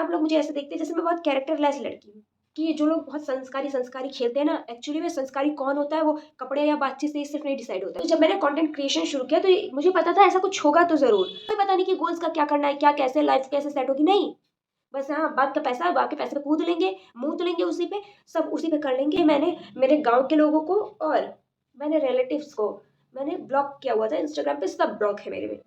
आप लोग मुझे ऐसे देखते हैं जैसे मैं बहुत कैरेक्टरलेस लड़की हूँ, कि जो लोग बहुत संस्कारी संस्कारी खेलते हैं ना, एक्चुअली में संस्कारी कौन होता है वो कपड़े या बातचीत से सिर्फ नहीं डिसाइड होता है। तो जब मैंने कंटेंट क्रिएशन शुरू किया तो मुझे पता था ऐसा कुछ होगा तो ज़रूर। कोई पता नहीं कि गोल्स का क्या करना है, क्या कैसे लाइफ कैसे सेट होगी, नहीं। बस हाँ, बात का पैसा, बाकी पैसे पे कूद लेंगे, मुँह लेंगे उसी पे, सब उसी पे कर लेंगे। मैंने मेरे गाँव के लोगों को और मैंने रिलेटिव्स को मैंने ब्लॉक किया हुआ था इंस्टाग्राम पे, सब ब्लॉक है मेरे में।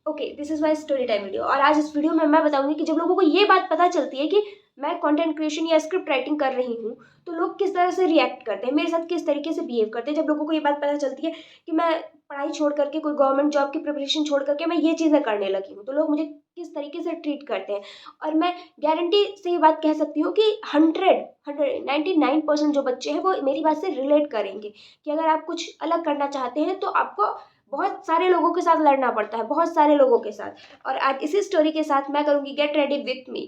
Okay, this is my story time video और आज इस वीडियो में मैं बताऊंगी कि जब लोगों को ये बात पता चलती है कि मैं कंटेंट क्रिएशन या स्क्रिप्ट राइटिंग कर रही हूँ, तो लोग किस तरह से रिएक्ट करते हैं, मेरे साथ किस तरीके से बिहेव करते हैं। जब लोगों को ये बात पता चलती है कि मैं पढ़ाई छोड़ करके, कोई गवर्नमेंट जॉब की प्रिपरेशन छोड़ करके मैं ये चीज़ें करने लगी हूँ, तो लोग मुझे किस तरीके से ट्रीट करते हैं। और मैं गारंटी से ये बात कह सकती हूँ कि 99% जो बच्चे हैं वो मेरी बात से रिलेट करेंगे कि अगर आप कुछ अलग करना चाहते हैं तो आपको बहुत सारे लोगों के साथ लड़ना पड़ता है, बहुत सारे लोगों के साथ। और आज इसी स्टोरी के साथ मैं करूँगी गेट रेडी विथ मी,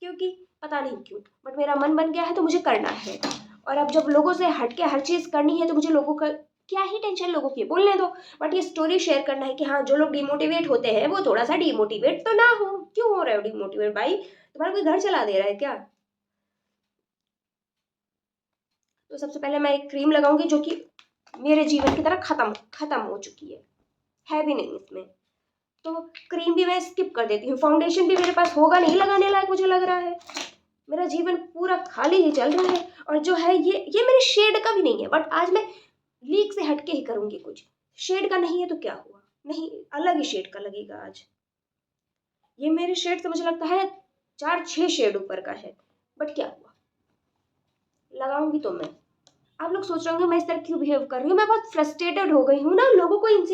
क्योंकि पता नहीं क्यों बट मेरा मन बन गया है तो मुझे करना है। और अब जब लोगों से हट के हर चीज़ करनी है तो मुझे लोगों का क्या ही टेंशन, लोगों की बोलने दो। बट ये स्टोरी शेयर करना है कि हाँ, जो लोग डिमोटिवेट होते हैं वो थोड़ा सा डिमोटिवेट तो ना हो। क्यों हो रहे हो डिमोटिवेट भाई? तुम्हारा कोई घर चला दे रहा है क्या? तो सबसे पहले मैं एक क्रीम लगाऊंगी जो कि मेरे जीवन की तरह खत्म खत्म हो चुकी है भी नहीं इसमें। तो क्रीम भी मैं स्किप कर देती हूँ, फाउंडेशन भी मेरे पास होगा नहीं लगाने लायक, मुझे लग रहा है। मेरा जीवन पूरा खाली ही चल रहा है और जो है ये मेरे शेड का भी नहीं है। बट आज मैं लीक से हटके ही करूंगी कुछ। शेड का नहीं है तो क्या हुआ, नहीं अलग ही शेड का लगेगा आज। ये मेरे शेड से मुझे लगता है 4-6 शेड ऊपर का है। बट क्या हुआ, लगाऊंगी तो मैं। आप लोग सोच रहे होंगे मैं इस तरह क्यों बिहेव कर रही हूँ। मैं बहुत फ्रस्ट्रेटेड हो गई हूँ ना, लोगों को इन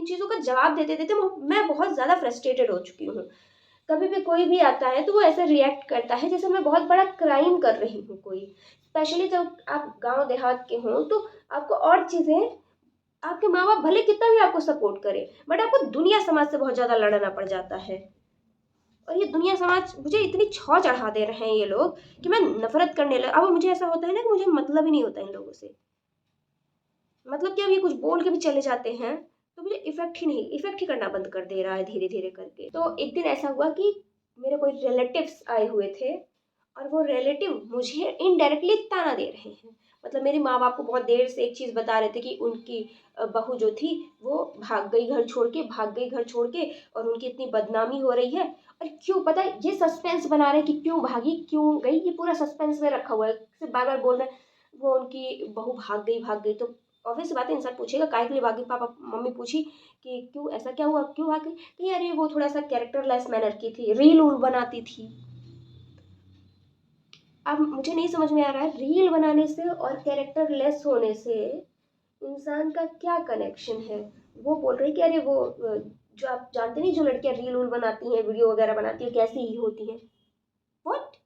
चीज़ों का जवाब देते देते मैं बहुत ज़्यादा फ्रस्ट्रेटेड हो चुकी हूँ। कभी भी कोई भी आता है तो वो ऐसे रिएक्ट करता है जैसे मैं बहुत बड़ा क्राइम कर रही हूँ कोई। स्पेशली जब आप गांव देहात के हों तो आपको और चीज़ें, आपके माँ बाप भले कितना भी आपको सपोर्ट करे बट आपको दुनिया समाज से बहुत ज़्यादा लड़ना पड़ जाता है। और ये दुनिया समाज मुझे इतनी छौ चढ़ा दे रहे हैं ये लोग कि मैं नफरत करने लग। अब मुझे ऐसा होता है ना कि मुझे मतलब ही नहीं होता इन लोगों से। मतलब कि अब ये कुछ बोल के भी चले जाते हैं तो मुझे इफेक्ट ही करना बंद कर दे रहा है धीरे धीरे करके। तो एक दिन ऐसा हुआ कि मेरे कोई रिलेटिव्स आए हुए थे और वो रिलेटिव मुझे इनडायरेक्टली ताना दे रहे हैं। मतलब मेरे माँ बाप को बहुत देर से एक चीज़ बता रहे थे कि उनकी बहू जो थी वो भाग गई घर छोड़ के और उनकी इतनी बदनामी हो रही है। और क्यों पता है, ये सस्पेंस बना रहे हैं कि क्यों भागी क्यों गई, ये पूरा सस्पेंस में रखा हुआ है। सिर्फ बार बार बोल रहे हैं वो उनकी बहू भाग गई। तो ऑब्वियस सी बात है, इंसान पूछेगा काहे के लिए भागी। पापा मम्मी पूछी कि क्यों, ऐसा क्या हुआ, क्यों भाग गई? कि अरे वो थोड़ा सा कैरेक्टरलेस मैनर की थी, रील उल बनाती थी। अब मुझे नहीं समझ में आ रहा है रील बनाने से और कैरेक्टरलेस होने से इंसान का क्या कनेक्शन है। वो बोल रही कि अरे वो जो आप जानते नहीं, जो लड़कियां रील उल बनाती हैं, वीडियो वगैरह बनाती हैं, कैसी ही होती हैं। व्हाट?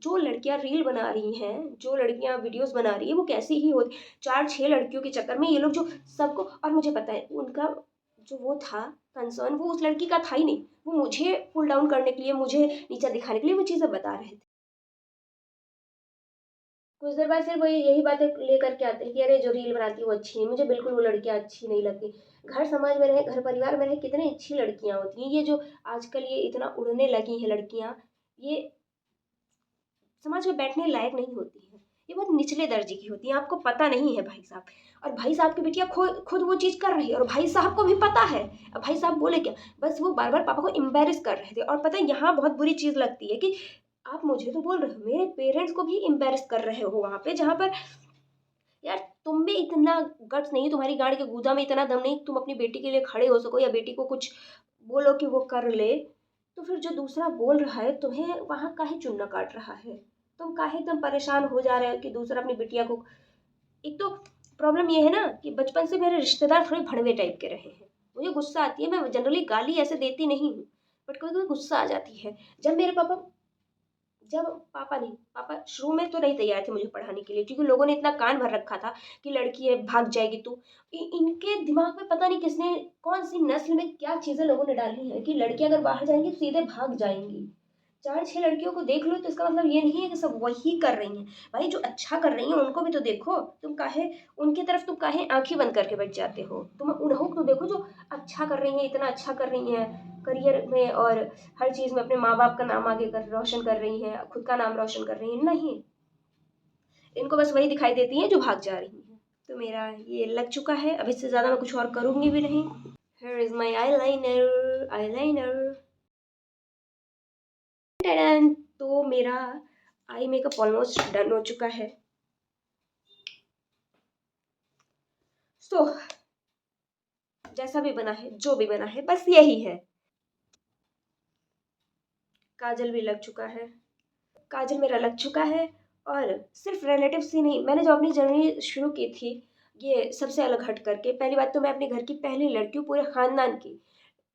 जो लड़कियां रील बना रही हैं, जो लड़कियां वीडियोस बना रही है, वो कैसी ही होती। 4-6 लड़कियों के चक्कर में ये लोग जो सबको, और मुझे पता है उनका जो वो था कंसर्न, वो उस लड़की का था ही नहीं। वो मुझे पुल डाउन करने के लिए, मुझे नीचा दिखाने के लिए वो चीज़ें बता रहे थे। कुछ देर बाद फिर वो यही बातें लेकर के आते हैं कि अरे जो रील बनाती है वो अच्छी नहीं। मुझे बिल्कुल वो लड़कियां अच्छी नहीं लगती। घर समाज में रहे, घर परिवार में रहे, कितनी अच्छी लड़कियां होती हैं। ये जो आजकल ये इतना उड़ने लगी हैं लड़कियां, ये समाज में बैठने लायक नहीं होती है। ये बहुत निचले दर्जे की होती है, आपको पता नहीं है भाई साहब। और भाई साहब की बेटियां खुद वो चीज़ कर रही है और भाई साहब को भी पता है। अब भाई साहब बोले क्या, बस वो बार बार पापा को एम्बेरस कर रहे थे। और पता है यहाँ बहुत बुरी चीज़ लगती है कि आप मुझे तो बोल रहे हो, मेरे पेरेंट्स को भी एम्बेरस कर रहे हो वहाँ पे, जहाँ पर यार तुम में इतना गट्स नहीं है, तुम्हारी गाड़ के गूदा में इतना दम नहीं, तुम अपनी बेटी के लिए खड़े हो सको या बेटी को कुछ बोलो कि वो कर ले। तो फिर जो दूसरा बोल रहा है तुम्हें वहां काहे चुनना काट रहा है, तुम काहे एकदम परेशान हो जा रहे हो कि दूसरा अपनी बिटिया को। एक तो प्रॉब्लम ये है ना कि बचपन से मेरे रिश्तेदार थोड़े भड़वे टाइप के रहे हैं। मुझे गुस्सा आती है, मैं जनरली गाली ऐसे देती नहीं हूँ बट कभी कभी गुस्सा आ जाती है। जब मेरे पापा जब पापा नहीं, पापा शुरू में तो नहीं तैयार थे मुझे पढ़ाने के लिए, क्योंकि लोगों ने इतना कान भर रखा था कि लड़की है भाग जाएगी। तो इनके दिमाग में पता नहीं किसने, कौन सी नस्ल में क्या चीजें लोगों ने डाली हैं कि लड़की अगर बाहर जाएंगी तो सीधे भाग जाएंगी। 4-6 लड़कियों को देख लो तो इसका मतलब ये नहीं है कि सब वही कर रही हैं। भाई जो अच्छा कर रही हैं उनको भी तो देखो। तुम काहे उनकी तरफ तुम काहे आँखें बंद करके बैठ जाते हो? तुम उन्हों को तो देखो जो अच्छा कर रही हैं, इतना अच्छा कर रही हैं करियर में और हर चीज़ में अपने माँ-बाप का नाम आगे कर रोशन कर रही हैं, खुद का नाम रोशन कर रही हैं। नहीं, इनको बस वही दिखाई देती हैं जो भाग जा रही हैं। तो मेरा ये लग चुका है, अब इससे ज़्यादा मैं कुछ और करूँगी भी नहीं। Here is my eyeliner, eyeliner. Tada! तो मेरा आई मेकअप ऑलमोस्ट डन हो चुका है। सो जैसा भी बना है, जो भी बना है, बस यही है। काजल भी लग चुका है। काजल मेरा लग चुका है और सिर्फ रिलेटिव्स ही नहीं, मैंने जो अपनी जर्नी शुरू की थी, ये सबसे अलग हट करके। पहली बात तो मैं अपने घर की पहली लड़की हूँ पूरे ख़ानदान की।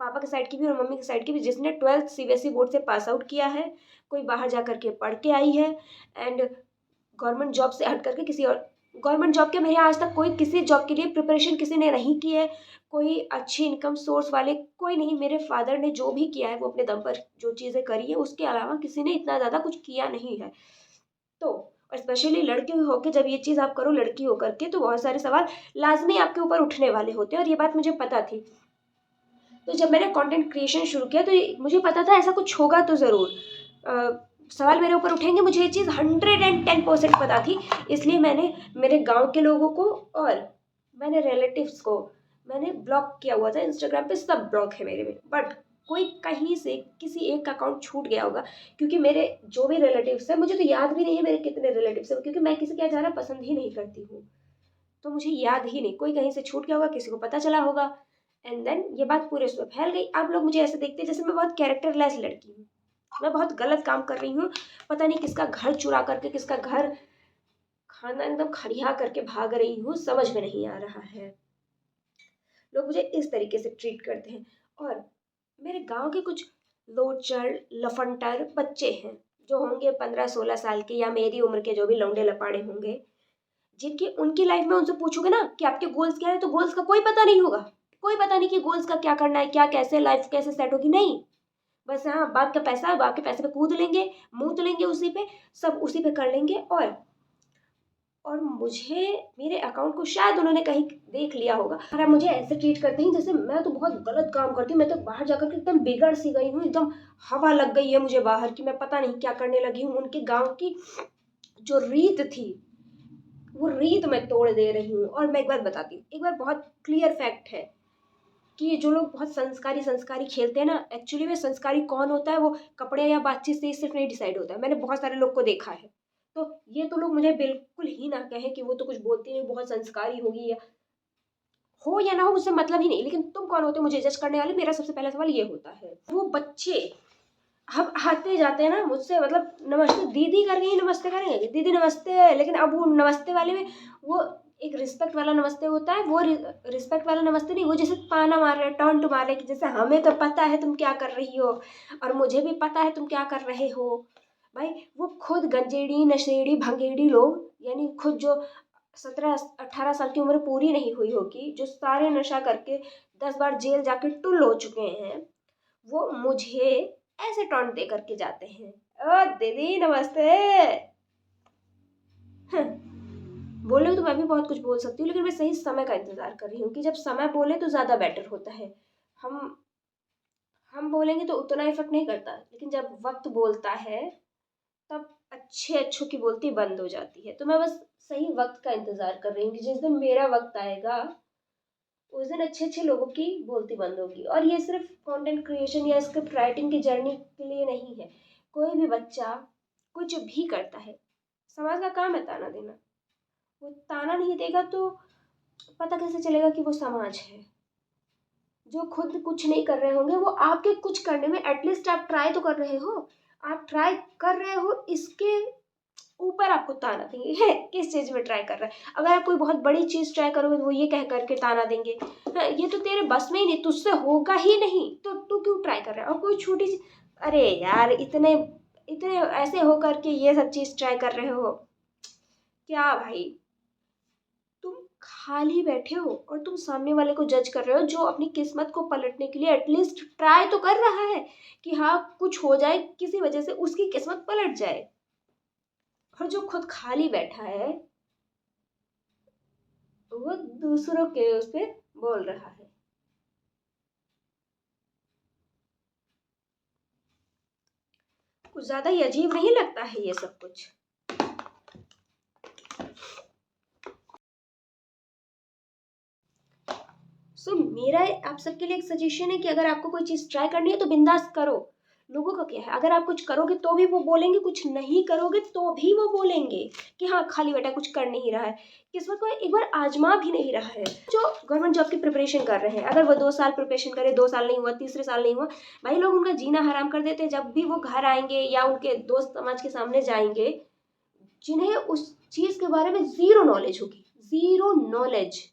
पापा की साइड की भी और मम्मी की साइड की भी जिसने 12th सीबीएसई बोर्ड से पास आउट किया है। कोई बाहर जा कर के पढ़ के आई है एंड गवर्नमेंट जॉब से हट करके किसी और गवर्नमेंट जॉब के मेरे आज तक कोई किसी जॉब के लिए प्रिपरेशन किसी ने नहीं की है। कोई अच्छी इनकम सोर्स वाले कोई नहीं। मेरे फादर ने जो भी किया है वो अपने दम पर जो चीज़ें करी है, उसके अलावा किसी ने इतना ज़्यादा कुछ किया नहीं है। तो और स्पेशली लड़की होके जब ये चीज़ आप करो लड़की होकर के, तो बहुत सारे सवाल लाजमी आपके ऊपर उठने वाले होते हैं और ये बात मुझे पता थी। तो जब मैंने कंटेंट क्रिएशन शुरू किया तो मुझे पता था ऐसा कुछ होगा तो ज़रूर। सवाल मेरे ऊपर उठेंगे, मुझे ये चीज़ 110% पता थी। इसलिए मैंने मेरे गांव के लोगों को और मैंने रिलेटिव्स को मैंने ब्लॉक किया हुआ था। इंस्टाग्राम पे सब ब्लॉक है मेरे में, बट कोई कहीं से किसी एक का अकाउंट छूट गया होगा, क्योंकि मेरे जो भी रिलेटिव्स हैं मुझे तो याद भी नहीं है मेरे कितने रिलेटिव्स हैं, क्योंकि मैं किसी के यहाँ जाना पसंद ही नहीं करती हूँ। तो मुझे याद ही नहीं, कोई कहीं से छूट गया होगा, किसी को पता चला होगा एंड देन ये बात पूरे उसमें फैल गई। आप लोग मुझे ऐसे देखते हैं जैसे मैं बहुत कैरेक्टरलेस लड़की हूँ, मैं बहुत गलत काम कर रही हूँ। पता नहीं किसका घर चुरा करके किसका घर खाना एकदम खरिया करके भाग रही हूँ, समझ में नहीं आ रहा है। लोग मुझे इस तरीके से ट्रीट करते हैं। और मेरे गांव के कुछ लोचर लफंटर बच्चे हैं जो होंगे 15-16 साल के या मेरी उम्र के, जो भी लौंडे लपाड़े होंगे, जिनकी उनकी लाइफ में उनसे पूछोगे ना कि आपके गोल्स क्या है, तो गोल्स का कोई पता नहीं होगा। कोई पता नहीं कि गोल्स का क्या करना है, क्या कैसे लाइफ कैसे सेट होगी, नहीं। बस हाँ, बाप का पैसा, बाप के पैसे पे कूद लेंगे, मूत लेंगे उसी पे, सब उसी पे कर लेंगे। और मुझे मेरे अकाउंट को शायद उन्होंने कहीं देख लिया होगा और अब मुझे ऐसे ट्रीट करते हैं जैसे मैं तो बहुत गलत काम करती हूँ। मैं तो बाहर जाकर के एकदम बिगड़ सी गई हूँ, एकदम हवा लग गई है मुझे बाहर की, मैं पता नहीं क्या करने लगी हूँ। उनके गाँव की जो रीत थी वो रीत मैं तोड़ दे रही हूँ। और मैं एक बात बताती हूँ, एक बार बहुत क्लियर फैक्ट है कि जो लोग बहुत संस्कारी संस्कारी खेलते हैं ना, एक्चुअली में संस्कारी कौन होता है वो कपड़े या बातचीत से ही सिर्फ नहीं डिसाइड होता है। मैंने बहुत सारे लोग को देखा है। तो ये तो लोग मुझे बिल्कुल ही ना कहें कि वो तो कुछ बोलती नहीं, बहुत संस्कारी होगी, या ना हो मुझसे मतलब ही नहीं, लेकिन तुम कौन होते हो मुझे जज करने वाले? मेरा सबसे पहला सवाल ये होता है। वो बच्चे हम आते जाते हैं ना मुझसे, मतलब नमस्ते दीदी करके ही नमस्ते करेंगे, दीदी नमस्ते, लेकिन अब वो नमस्ते वाले में वो एक रिस्पेक्ट वाला नमस्ते होता है। वो रिस्पेक्ट वाला नमस्ते नहीं, वो जैसे ताना मार रहे, टॉन्ट मार रहे कि जैसे हमें तो पता है तुम क्या कर रही हो और मुझे भी पता है तुम क्या कर रहे हो। भाई वो खुद गंजेड़ी नशेड़ी भंगेड़ी लोग, यानी खुद जो 17-18 साल की उम्र पूरी नहीं हुई होगी, जो सारे नशा करके 10 बार जेल जाके टुल हो चुके हैं, वो मुझे ऐसे टॉन्ट दे करके जाते हैं, ओ दीदी नमस्ते। बोले तो मैं भी बहुत कुछ बोल सकती हूँ, लेकिन मैं सही समय का इंतजार कर रही हूँ कि जब समय बोले तो ज़्यादा बेटर होता है। हम हम बोलेंगे तो उतना इफेक्ट नहीं करता, लेकिन जब वक्त बोलता है तब अच्छे अच्छों की बोलती बंद हो जाती है। तो मैं बस सही वक्त का इंतजार कर रही हूँ कि जिस दिन मेरा वक्त आएगा उस दिन अच्छे अच्छे लोगों की बोलती बंद होगी। और ये सिर्फ कंटेंट क्रिएशन या स्क्रिप्ट राइटिंग की जर्नी के लिए नहीं है। कोई भी बच्चा कुछ भी करता है, समाज का काम है ताना देना। वो ताना नहीं देगा तो पता कैसे चलेगा कि वो समाज है? जो खुद कुछ नहीं कर रहे होंगे वो आपके कुछ करने में एटलीस्ट आप ट्राई तो कर रहे हो। आप ट्राई कर रहे हो, इसके ऊपर आपको ताना देंगे है किस चीज़ में ट्राई कर रहा है। अगर आप कोई बहुत बड़ी चीज़ ट्राई करोगे तो वो ये कह करके ताना देंगे, हाँ ये तो तेरे बस में ही नहीं, तुझसे होगा ही नहीं, तो तू क्यों ट्राई कर रहा है। और कोई छोटी सी, अरे यार इतने इतने ऐसे हो करके ये सब चीज़ ट्राई कर रहे हो क्या भाई? तुम खाली बैठे हो और तुम सामने वाले को जज कर रहे हो जो अपनी किस्मत को पलटने के लिए एटलीस्ट ट्राई तो कर रहा है कि हाँ कुछ हो जाए, किसी वजह से उसकी किस्मत पलट जाए। और जो खुद खाली बैठा है वो दूसरों के उस पे बोल रहा है। कुछ ज्यादा ही अजीब नहीं लगता है ये सब कुछ? सो मेरा आप सबके लिए एक सजेशन है कि अगर आपको कोई चीज़ ट्राई करनी है तो बिंदास करो। लोगों का क्या है, अगर आप कुछ करोगे तो भी वो बोलेंगे, कुछ नहीं करोगे तो भी वो बोलेंगे कि हाँ खाली बैठा कुछ कर नहीं रहा है, किस्मत को एक बार आजमा भी नहीं रहा है। जो गवर्नमेंट जॉब की प्रिपरेशन कर रहे हैं, अगर वो 2 साल प्रिपरेशन करे, 2 साल नहीं हुआ, तीसरे साल नहीं हुआ, भाई लोग उनका जीना हराम कर देते हैं। जब भी वो घर आएंगे या उनके दोस्त समाज के सामने जाएंगे, जिन्हें उस चीज़ के बारे में ज़ीरो नॉलेज होगी, ज़ीरो नॉलेज,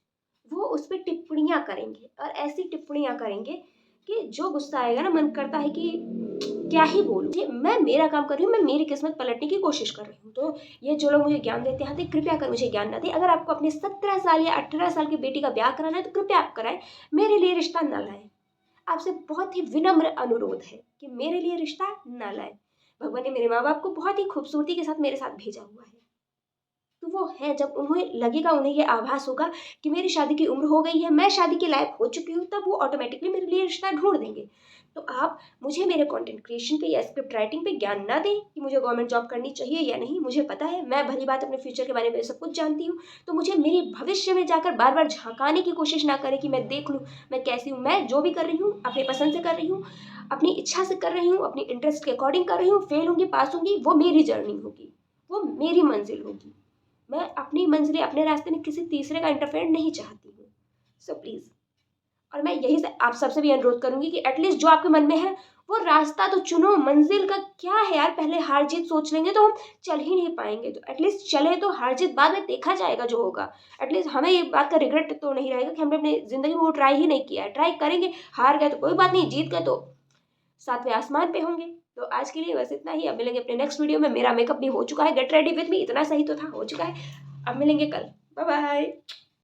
वो उस पर टिप्पणियाँ करेंगे और ऐसी टिप्पणियाँ करेंगे कि जो गुस्सा आएगा ना, मन करता है कि क्या ही बोलूं। मैं मेरा काम कर रही हूँ, मैं मेरी किस्मत पलटने की कोशिश कर रही हूँ। तो ये जो लोग मुझे ज्ञान देते हैं, कृपया कर मुझे ज्ञान ना दें। अगर आपको अपने 17 साल या 18 साल की बेटी का ब्याह कराना है तो कृपया आप कराएं, मेरे लिए रिश्ता न लाएं। आपसे बहुत ही विनम्र अनुरोध है कि मेरे लिए रिश्ता न लाएं। भगवान ने मेरे माँ बाप को बहुत ही खूबसूरती के साथ मेरे साथ भेजा हुआ है। तो वो है, जब उन्हें लगेगा, उन्हें ये आभास होगा कि मेरी शादी की उम्र हो गई है, मैं शादी के लायक हो चुकी हूँ, तब वो ऑटोमेटिकली मेरे लिए रिश्ता ढूंढ देंगे। तो आप मुझे मेरे कंटेंट क्रिएशन पे या स्क्रिप्ट राइटिंग पे ज्ञान ना दें कि मुझे गवर्नमेंट जॉब करनी चाहिए या नहीं। मुझे पता है, मैं भली बात अपने फ्यूचर के बारे में सब कुछ जानती हूँ। तो मुझे मेरे भविष्य में जाकर बार बार झांकाने की कोशिश ना करें कि मैं देख लूँ मैं कैसी हूँ। मैं जो भी कर रही हूँ अपने पसंद से कर रही हूँ, अपनी इच्छा से कर रही हूँ, अपनी इंटरेस्ट के अकॉर्डिंग कर रही हूँ। फेल होंगी पास होंगी, वो मेरी जर्नी होगी, वो मेरी मंजिल होगी। मैं अपनी मंजिल अपने रास्ते में किसी तीसरे का इंटरफेयर नहीं चाहती हूँ। सो प्लीज़, और मैं यही से आप सबसे भी अनुरोध करूंगी कि एटलीस्ट जो आपके मन में है वो रास्ता तो चुनो। मंजिल का क्या है यार, पहले हार जीत सोच लेंगे तो हम चल ही नहीं पाएंगे। तो एटलीस्ट चले, तो हार जीत बाद में देखा जाएगा जो होगा। एटलीस्ट हमें ये बात का रिग्रेट तो नहीं रहेगा कि हमने अपनी जिंदगी में वो ट्राई ही नहीं किया है। ट्राई करेंगे, हार गए तो कोई बात नहीं, जीत गए तो सातवें आसमान पे होंगे। तो आज के लिए बस इतना ही। अब मिलेंगे अपने नेक्स्ट वीडियो में। मेरा मेकअप भी हो चुका है, गेट रेडी विथ मी, इतना सही तो था, हो चुका है। अब मिलेंगे कल। Bye bye.